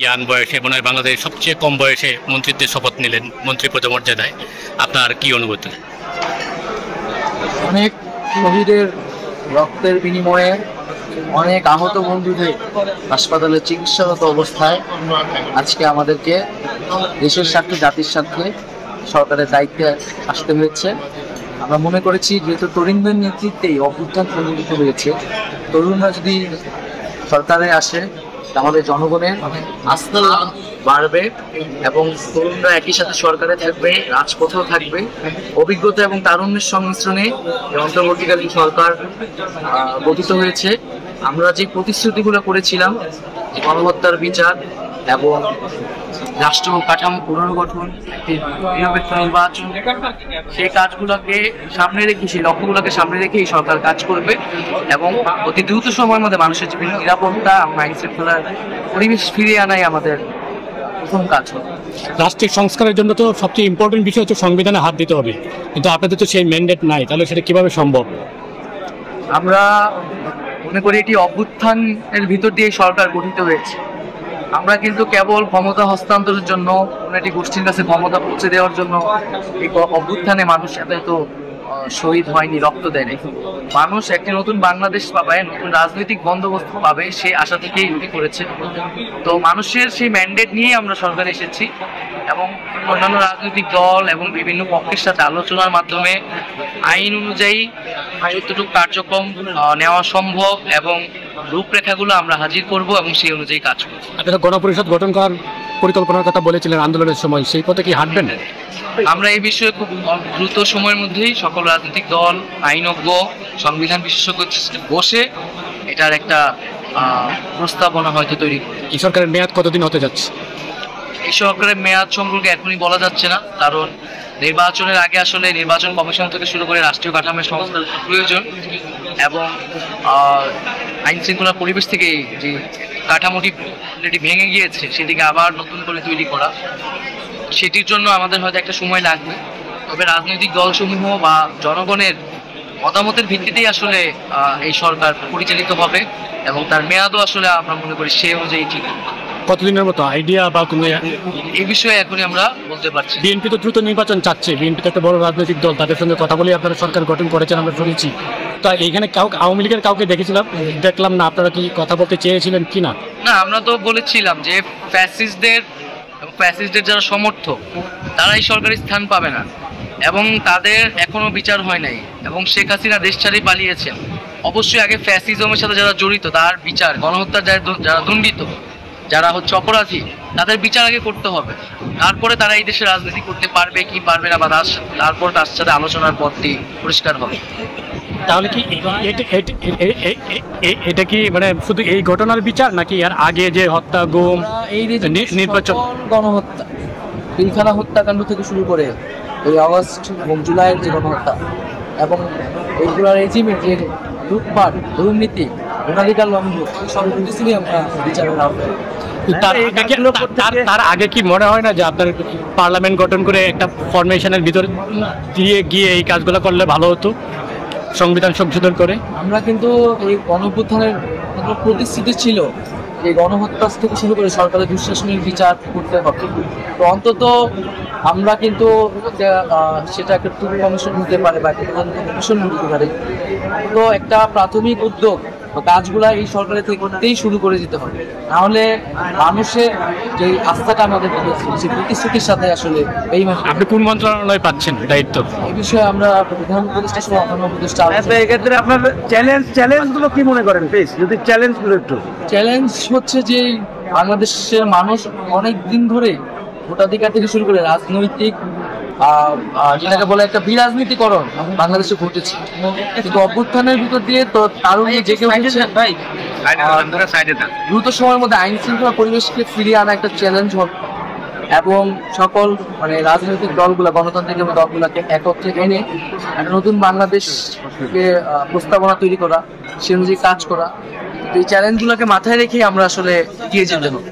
Young বয়সে মনে হয় বাংলাদেশের সবচেয়ে কম বয়সে মন্ত্রিত্বের শপথ নিলেন মন্ত্রী পদমর্যাদায়। আপনার কি অনুভূতি? অনেক শহীদের রক্তের বিনিময়ে অনেক আহত বন্ধুদের হাসপাতালে চিকিৎসারত অবস্থায় আজকে আমাদেরকে দেশের স্বার্থে জাতির স্বার্থে সরকারের দায়িত্বে আসতে হয়েছে। আমরা মনে করেছি যেহেতু তরুণদের নেতৃত্বেই অভ্যুত্থান সংঘটিত হয়েছে, তরুণরা যদি সরকারে আসে আমাদের জনগণের আস্থা বাড়বে এবং তরুণরা একই সাথে সরকারে থাকবে, রাজপথেও থাকবে। অভিজ্ঞতা এবং তারুণ্যের সংমিশ্রণে এই অন্তর্বর্তীকালীন সরকার গঠিত হয়েছে। আমরা যে প্রতিশ্রুতিগুলো করেছিলাম, যে গণহত্যার বিচার এবং রাষ্ট্র কাঠামো পুনর্গঠন, নিরপেক্ষ নির্বাচন, সেই কাজগুলোকে সামনে রেখে, সেই লক্ষ্যগুলোকে সামনে রেখে এই সরকার কাজ করবে এবং অতি দ্রুত সময়ের মধ্যে মানুষের জীবনের নিরাপত্তা এবং আইন শৃঙ্খলার পরিবেশ ফিরিয়ে আনাই আমাদের প্রথম কাজ হবে। রাষ্ট্রিক সংস্কারের জন্য তো সবচেয়ে ইম্পর্টেন্ট বিষয় হচ্ছে সংবিধানে হাত দিতে হবে, কিন্তু আপনাদের তো সেই ম্যান্ডেট নাই, তাহলে সেটা কিভাবে সম্ভব? আমরা মনে করি এটি অভ্যুত্থানের ভিতর দিয়ে সরকার গঠিত হয়েছে। আমরা কিন্তু কেবল ক্ষমতা হস্তান্তরের জন্য, কোনো একটি গোষ্ঠীর কাছে ক্ষমতা পৌঁছে দেওয়ার জন্য এই অভ্যুত্থানে মানুষ এত শহীদ হয়নি, রক্ত দেয়নি। মানুষ একটি নতুন বাংলাদেশ পাবে, নতুন রাজনৈতিক বন্দোবস্ত পাবে, সেই আশা থেকেই এটি করেছে। তো মানুষের সেই ম্যান্ডেট নিয়েই আমরা সরকারে এসেছি এবং অন্যান্য রাজনৈতিক দল এবং বিভিন্ন পক্ষের সাথে আলোচনার মাধ্যমে আইন অনুযায়ী যতটুকু কার্যক্রম নেওয়া সম্ভব এবং রূপরেখাগুলো আমরা হাজির করব এবং সেই অনুযায়ী কাজ করব। আপনারা গণপরিষদ গঠন করার পরিকল্পনার কথা বলেছিলেন আন্দোলনের সময়, সেই পথে কি হাঁটবেন? আমরা এই বিষয়ে খুব দ্রুত সময়ের মধ্যেই সকল রাজনৈতিক দল, আইনজ্ঞ, সংবিধান বিশেষজ্ঞ বসে এটার একটা প্রস্তাবনা হয়তো তৈরি করব। এই সরকারের মেয়াদ কতদিন হতে যাচ্ছে? এই সরকারের মেয়াদ সম্পর্কে এখনই বলা যাচ্ছে না, কারণ নির্বাচনের আগে আসলে নির্বাচন কমিশন থেকে শুরু করে রাষ্ট্রীয় কাঠামোর সংস্কার প্রয়োজন এবং আইন শৃঙ্খলা পরিবেশ থেকে যে কাঠামোটি ভেঙে গিয়েছে সেটিকে আবার নতুন করে তৈরি করা, সেটির জন্য আমাদের হয়তো একটা সময় লাগবে। তবে রাজনৈতিক দলসমূহ বা জনগণের মতামতের ভিত্তিতেই আসলে এই সরকার পরিচালিত হবে এবং তার মেয়াদও আসলে আমরা মনে করি সে অনুযায়ী ঠিক। কতদিনের মতো আইডিয়া বা কোনো এই বিষয়ে এখনই আমরা বলতে পারছি। বিএনপি তো দ্রুত নির্বাচন চাচ্ছে, বিএনপি তো একটা বড় রাজনৈতিক দল, তাদের সঙ্গে কথা বলে আপনারা সরকার গঠন করেছেন আমরা শুনেছি। তো এইখানে আওয়ামী লীগের কাউকে দেখলাম না, আপনারা কি কথা বলতে চেয়েছিলেন কি না? না, আমরা তো বলেছিলাম যে ফ্যাসিস্টদের যারা সমর্থক তারা এই সরকারি স্থান পাবে না এবং তাদের এখনো বিচার হয় নাই এবং শেখ হাসিনা দেশ ছাড়িয়ে পালিয়েছেন। অবশ্যই আগে ফ্যাসিজমের সাথে যারা জড়িত তার বিচার, গণহত্যার যারা দণ্ডিত, যারা হচ্ছে অপরাধী, তাদের বিচার আগে করতে হবে। তারপরে তারা এই দেশে রাজনীতি করতে পারবে কি পারবে না, বা তারপর তার সাথে আলোচনার পথটি পরিষ্কার হবে। তাহলে কি এটা কি মানে শুধু এই ঘটনার বিচার, নাকি এর আগে যে হত্যা, গুম, এই নির্বাচন, গণহত্যা, পিলখানা হত্যাকাণ্ড থেকে শুরু করে এই আগস্ট এবং জুলাইয়ের যে গণহত্যা এবং এইগুলোর রেজিমের যে লুটপাট, দুর্নীতি, ভোটাধিকার লঙ্ঘন, সব কিছুই আমরা বিচারের আওতায়। তার আগে কি মনে হয় না যে আপনার পার্লামেন্ট গঠন করে একটা ফরমেশনের ভিতর দিয়ে গিয়ে এই কাজগুলো করলে ভালো হতো, সংবিধান সংশোধন করে? আমরা কিন্তু এই গণঅভ্যুত্থানের প্রতিশ্রুতি ছিল এই গণহত্যা থেকে শুরু করে সরকারের দুঃশাসনের বিচার করতে হবে। তো অন্তত আমরা কিন্তু সেটা একটা টুকু কমিশন হতে পারে বা একটা কমিশন হতে পারে। তো একটা প্রাথমিক উদ্যোগ কাজগুলা এই সরকারের থেকেই শুরু করে দিতে হবে, নাহলে মানুষের যে আস্থাটা আমাদের সেই প্রতিশ্রুতির সাথে আসলে এই মাসে। আপনি কোন মন্ত্রণালয় পাচ্ছেন দায়িত্ব? এই বিষয়ে আমরা প্রধান উপদেষ্টা সহ অন্যান্য উপদেষ্টা। এক্ষেত্রে আপনার চ্যালেঞ্জগুলো কি মনে করেন প্লিজ, যদি চ্যালেঞ্জগুলো একটু। চ্যালেঞ্জ হচ্ছে যে বাংলাদেশের মানুষ অনেক দিন ধরে ভোটাধিকার থেকে শুরু করে রাজনৈতিক যেটাকে বলে একটা বিরাজনীতিকরণ বাংলাদেশে ঘটেছে, কিন্তু অভ্যুত্থানের ভিতর দিয়ে তো তারুণ্য জেগে উঠেছে। দ্রুত সময়ের মধ্যে আইন শৃঙ্খলা পরিবেশকে ফিরিয়ে আনা একটা চ্যালেঞ্জ হবে এবং সকল মানে রাজনৈতিক দলগুলা, গণতান্ত্রিক দলগুলাকে একত্রে এনে একটা নতুন বাংলাদেশকে প্রস্তাবনা তৈরি করা, সে অনুযায়ী কাজ করা। এই চ্যালেঞ্জগুলোকে মাথায় রেখে আমরা আসলে এগিয়ে যেতে হবে।